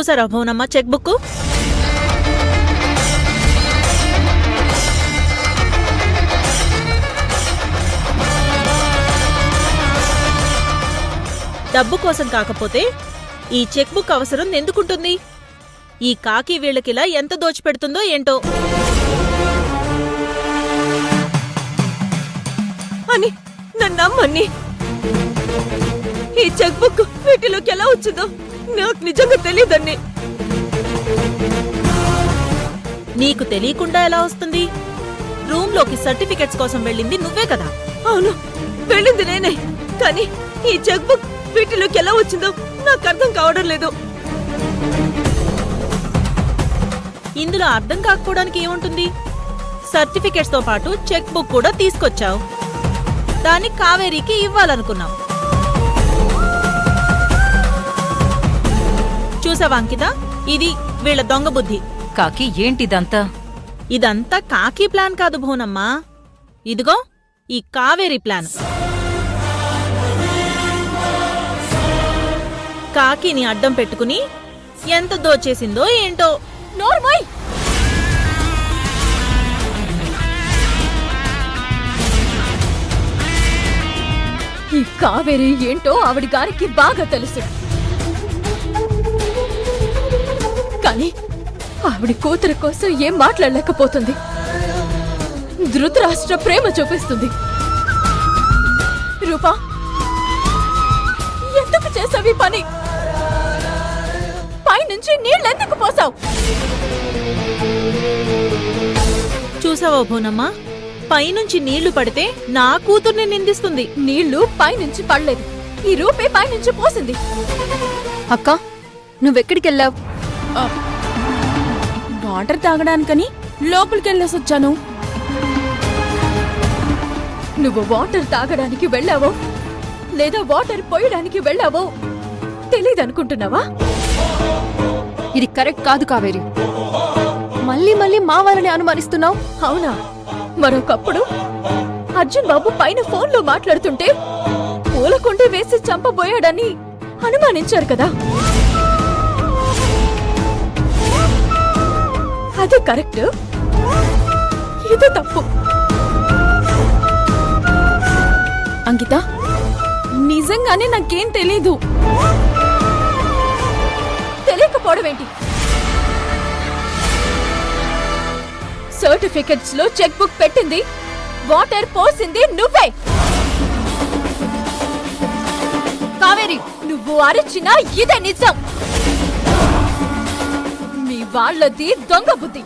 చూసారా Bhuvanamma cheque book? డబ్బు కోసం కాకపోతే ఈ చెక్ బుక్ అవసరం ఎందుకుంటుంది? ఈ కాకి వీళ్ళకిలా ఎంత దోచిపెడుతుందో ఏంటో అని నన్నమ్మని. ఈ చెక్ బుక్ వీటిలోకి ఎలా వచ్చిందో నాకు నిజంగా తెలియదండి. నీకు తెలియకుండా ఎలా వస్తుంది? రూమ్లోకి సర్టిఫికెట్స్ కోసం వెళ్ళింది నువ్వే కదా? అవును, వెళ్ళింది నేనే. కానీ ఈ చెక్ బుక్ వీటిలోకి ఎలా వచ్చిందో నాకు అర్థం కావడం లేదు. ఇందులో అర్థం కాకపోవడానికి ఏముంటుంది? సర్టిఫికెట్స్ తో పాటు చెక్ బుక్ కూడా తీసుకొచ్చావు. దాన్ని కావేరీకి ఇవ్వాలనుకున్నావు. చూసావా అంకిత, ఇది వీళ్ళ దొంగ బుద్ధి. కాకి ఏంటిదంతా? ఇదంతా కాకి ప్లాన్ కాదు భువనమ్మా. ఇదిగో ఈ కావేరీ ప్లాన్. కాకిని అడ్డం పెట్టుకుని ఎంత దోచేసిందో ఏంటో. నోర్మోయ్! ఈ కావేరి ఏంటో ఆవిడ గారికి బాగా తెలుసు. కానీ ఆవిడ కూతురు కోసం ఏం మాట్లాడలేకపోతుంది. ధృతరాష్ట్ర ప్రేమ చూపిస్తుంది. రూపా, ఎందుకు చేసావి పని? పైనుంచి నీళ్ళెందుకు పోసావు? చూసావా భువనమ్మా, పైనుంచి నీళ్లు పడితే నా కూతుర్ని నిందిస్తుంది. నీళ్లు పైనుంచి పడలేదు, ఈ రూపే పైనుంచి పోసింది. అక్క, నువ్వెక్కడికెళ్ళావు? వాటర్ తాగడానికని లోపలికెళ్ళేసొచ్చాను. నువ్వు వాటర్ తాగడానికి వెళ్ళావో లేదా వాటర్ పోయడానికి వెళ్ళావో తెలీదనుకుంటున్నావా? ఇది కరెక్ట్ కాదు కావేరి. మళ్ళీ మళ్ళీ మా వాళ్ళని అనుమానిస్తున్నావు. అవునా? మరొకప్పుడు అర్జున్ బాబు పైన ఫోన్లో మాట్లాడుతుంటే పూలకుండి వేసి చంపబోయాడని అనుమానించారు కదా. అది కరెక్ట్, ఇది తప్పు. అంకిత, నిజంగానే నాకేం తెలీదు. తెలియకపోవడం ఏంటి? సర్టిఫికెట్స్ లో చెక్ బుక్ పెట్టింది, వాటర్ పోసింది నువ్వే. కావేరి, నువ్వు అరిచినా ఇదే నిజం. మీ వాళ్ళది దొంగ బుద్ధి.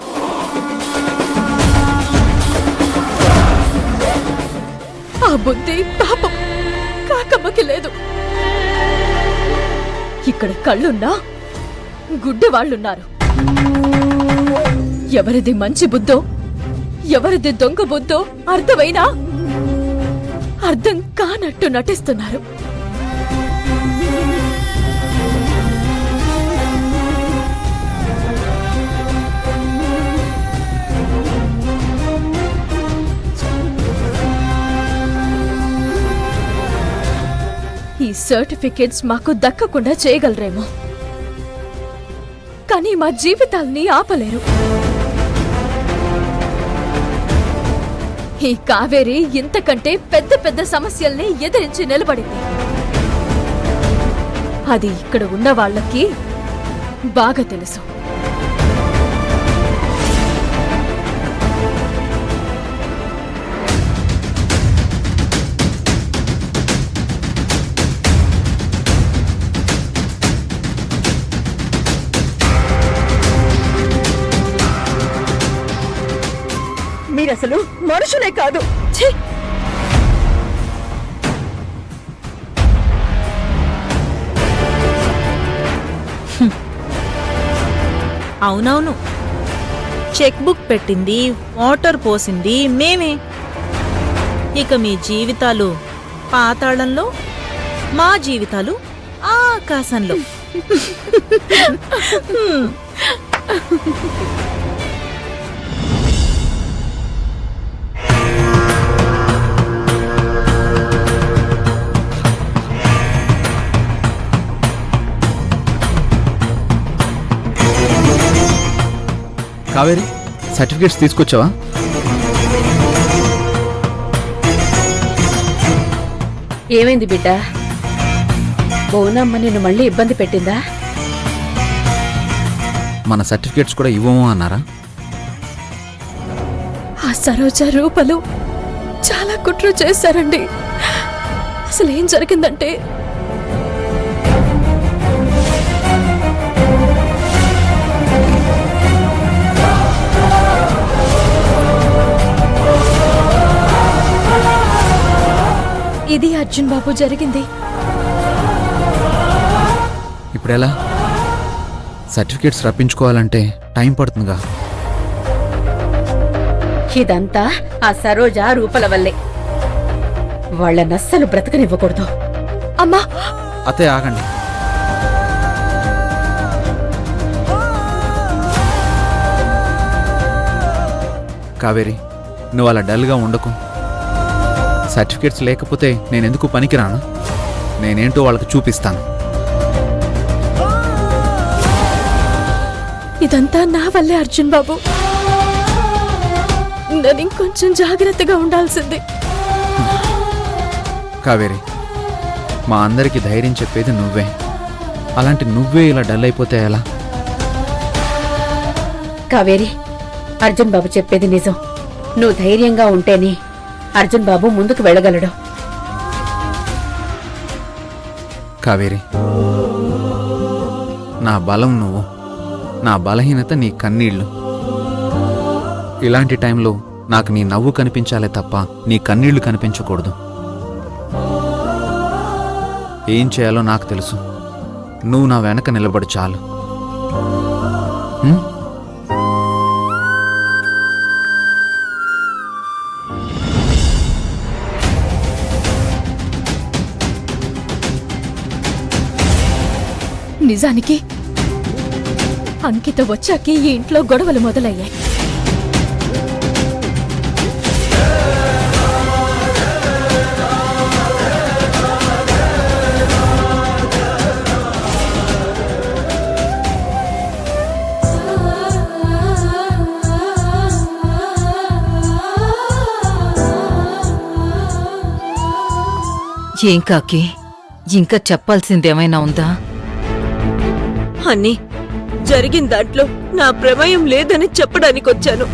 ఆ బుద్ధి పాపం కాకమ్మకి లేదు. ఇక్కడ కళ్ళున్నా గుడ్డి వాళ్ళున్నారు. ఎవరిది మంచి బుద్ధో ఎవరిది దొంగ బుద్ధో అర్థమైనా అర్థం కానట్టు నటిస్తున్నారు. ఈ సర్టిఫికెట్స్ మాకు దక్కకుండా చేయగలరేమో, కానీ మా జీవితాల్ని ఆపలేరు. ఈ కావేరి ఇంతకంటే పెద్ద పెద్ద సమస్యల్ని ఎదిరించి నిలబడింది. అది ఇక్కడ ఉన్న వాళ్ళకి బాగా తెలుసు. మీరసలు మనుషులే కాదు. ఛీ! అవునవును, చెక్ బుక్ పెట్టింది, వాటర్ పోసింది మేమే. ఇక మీ జీవితాలు పాతాళంలో, మా జీవితాలు ఆకాశంలో. కావేరి సర్టిఫికేట్స్ తీసుకొచ్చావా? ఏమైంది బిడ్డ? బోనమ్మ నిన్ను మళ్ళీ ఇబ్బంది పెట్టిందా? మన సర్టిఫికేట్స్ కూడా ఇవ్వము అన్నారా? ఆ సరోజ రూపలు చాలా కుట్ర చేశారండి. అసలు ఏం జరిగిందంటే ఇది అర్జున్ బాబు జరిగింది. ఇప్పుడెలా? సర్టిఫికేట్స్ రప్పించుకోవాలంటే టైం పడుతుందిగా. ఇదంతా ఆ సరోజ రూపల వల్లే. వాళ్ళనస్సలు బ్రతకనివ్వకూడదు. అమ్మా, అతే ఆగండి. కావేరి, నువ్వు అలా డల్గా ఉండకు. సర్టిఫికేట్స్ లేకపోతే నేనెందుకు పనికిరాను? నేనేంటో వాళ్ళకి చూపిస్తాను. ఇదంతా నా వల్లే అర్జున్ బాబు. నేను ఇంకొంచెం జాగ్రత్తగా ఉండాల్సింది. కావేరి, మా అందరికి ధైర్యం చెప్పేది నువ్వే. అలాంటి నువ్వే ఇలా డల్ అయిపోతే ఎలా? కావేరి, అర్జున్ బాబు చెప్పేది నిజం. నువ్వు ధైర్యంగా ఉంటేనే అర్జున్ బాబు ముందుకు వెళ్ళగలడు. కావేరి, నా బలం నువ్వు, నా బలహీనత నీ కన్నీళ్లు. ఇలాంటి టైంలో నాకు నీ నవ్వు కనిపించాలే తప్ప నీ కన్నీళ్లు కనిపించకూడదు. ఏం చేయాలో నాకు తెలుసు. నువ్వు నా వెనక నిలబడు చాలు. నిజానికి అంకిత వచ్చాకి ఈ ఇంట్లో గొడవలు మొదలయ్యాయి. ఏం కాకి, ఇంకా చెప్పాల్సిందేమైనా ఉందా? అన్నీ జరిగిన దాంట్లో నా ప్రమేయం లేదని చెప్పడానికొచ్చాను.